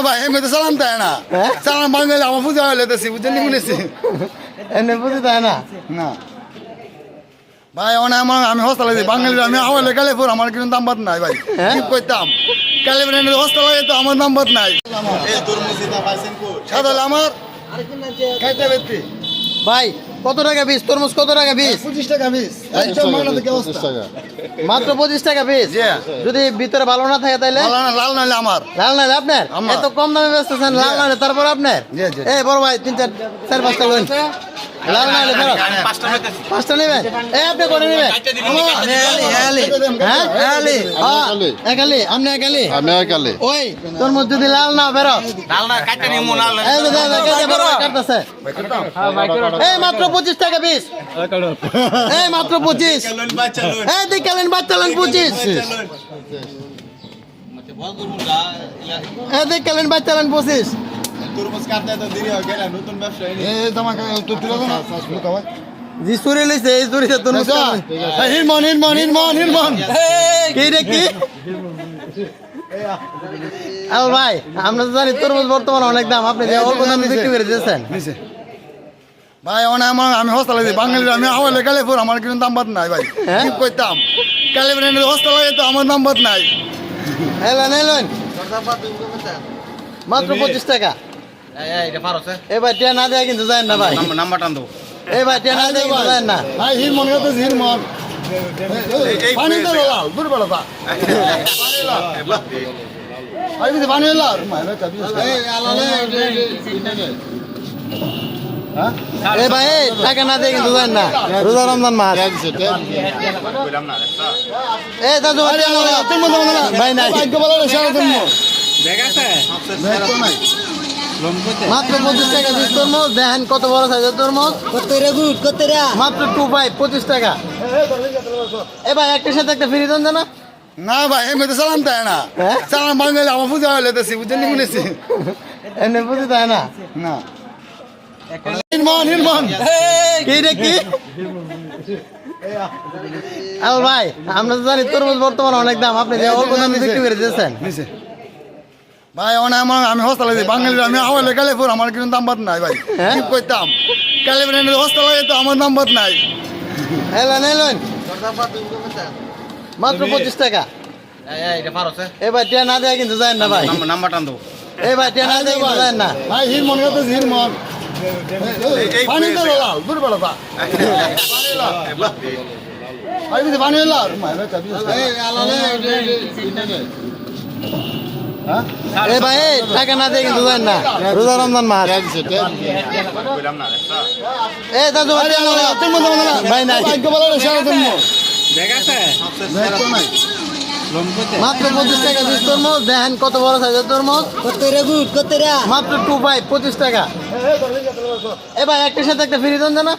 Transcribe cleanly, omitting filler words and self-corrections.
ভাই এমনি তো চালান দেয় না, চালান বাঙালি আমার পূজা হলে দেশি বুঝছেন নি শুনেছি এমনি বুঝি তাই না না ভাই অনেক আমার আমি হস্তালে দিই বাঙালি আমি আওয়ালে গেলে পর আমার কিন্তু দাম বাদ নাই ভাই কি করতাম কালে হস্তালে তো আমার দাম বাদ নাই সাদা আমার খাইতে বেশি ভাই কত টাকা পিস তরমুজ কত টাকা পিস 25 টাকা পিস মাত্র 25 টাকা পিস যদি ভিতরে ভালো না থাকে তাহলে লাল নাহলে আমার লাল নাহলে আপনার এত কম দামে বেচতেছেন লাল নাহলে তারপর আপনার এই বড় ভাই 3 4 4 5টা লোন লাল নাহলে পাঁচটা নেবেন এই আপনি করে নেবেন একালি আপনি একালি আমি একালে ওই তরমুজ যদি লাল না বেরো লাল না কাটতে নিমু লাল এই যে কেটে বেরো কাটতেছে এই মাত্র 25 টাকা পিস এই মাত্র 25 এই দেখলেন বাচ্চালেন 25 এই দেখলেন বাচ্চালেন 25 তরমুজ কাটতে তো দেরি হয় কেন নতুন ব্যবসা এই তোমাকে তো তুলে দাও না লুকাও জি চুরি লইছে এই চুরিতে তরমুজ হিরমন কি রে কি আল ভাই আমরা তো জানি তরমুজ বর্তমানে অনেক দাম আপনি যে অল্প দামে বিক্রি করে দিয়েছেন ভাই অনেক আমার আমি হস্তালে দিই বাঙালি আমি আওয়ালে গেলে পর আমার কিন্তু দাম বাদ নাই ভাই কি করতাম কালে হস্তালে তো আমার দাম বাদ নাই এলেন এলেন মাত্র 25 টাকা এটা পারছে এবার টিয়া না দেয় কিন্তু যায় না ভাই নাম্বার টান দাও এবার টিয়া না দেয় কিন্তু যায় না ভাই হিরমন কত হিরমন পানি তো লাল দূর বেলা তা ভাই দিদি পানি লাল মাইরে কাবি এই আলালে এই ভাই টাকা না দেয় কিন্তু যায় না রোজা রমজান মাস এই দাদু ভাই নাই ভাগ্য ভালো রে সারা তুমি দেখাছে মাত্র 25 টাকা পিস তরমুজ দেখেন কত বড় সাইজের তরমুজ মাত্র 25 টাকা এ ভাই একটার সাথে একটা ফ্রি দেন না না ভাই এমনি তো চালান দেয় না, চালান বাঙালি আমার পূজা হলে দেশি বুঝছেন নি শুনেছি এমনি বুঝি তাই না না হিরমন কি রে কি আল ভাই আমরা তো জানি তরমুজ বর্তমানে অনেক দাম আপনি যে অল্প দামে বিক্রি করে দিয়েছেন ভাই অনেক আমার আমি হস্তালে দিই বাঙালি আমি আওয়ালে গেলে পর আমার কিন্তু দাম বাদ নাই ভাই কি করতাম কালে হস্তালে তো আমার দাম বাদ নাই এলেন এলেন মাত্র 25 টাকা এটা পারছে এবার টিয়া না দেয় কিন্তু যায় না ভাই নাম্বার টান দাও এবার টিয়া না দেয় কিন্তু যায় না ভাই হিরমন কত হিরমন পানি তো লাল দূর বেলা তা ভাই দিদি পানি লাল মাইরে কাবি এই আলালে এই ভাই টাকা না দেয় কিন্তু যায় না রোজা রমজান মাস এই দাদু ভাই নাই ভাগ্য ভালো রে সারা তুমি দেখাছে মাত্র 25 টাকা পিস তরমুজ দেখেন কত বড় সাইজের তরমুজ মাত্র 25 টাকা এ ভাই একটার সাথে একটা ফ্রি দেন না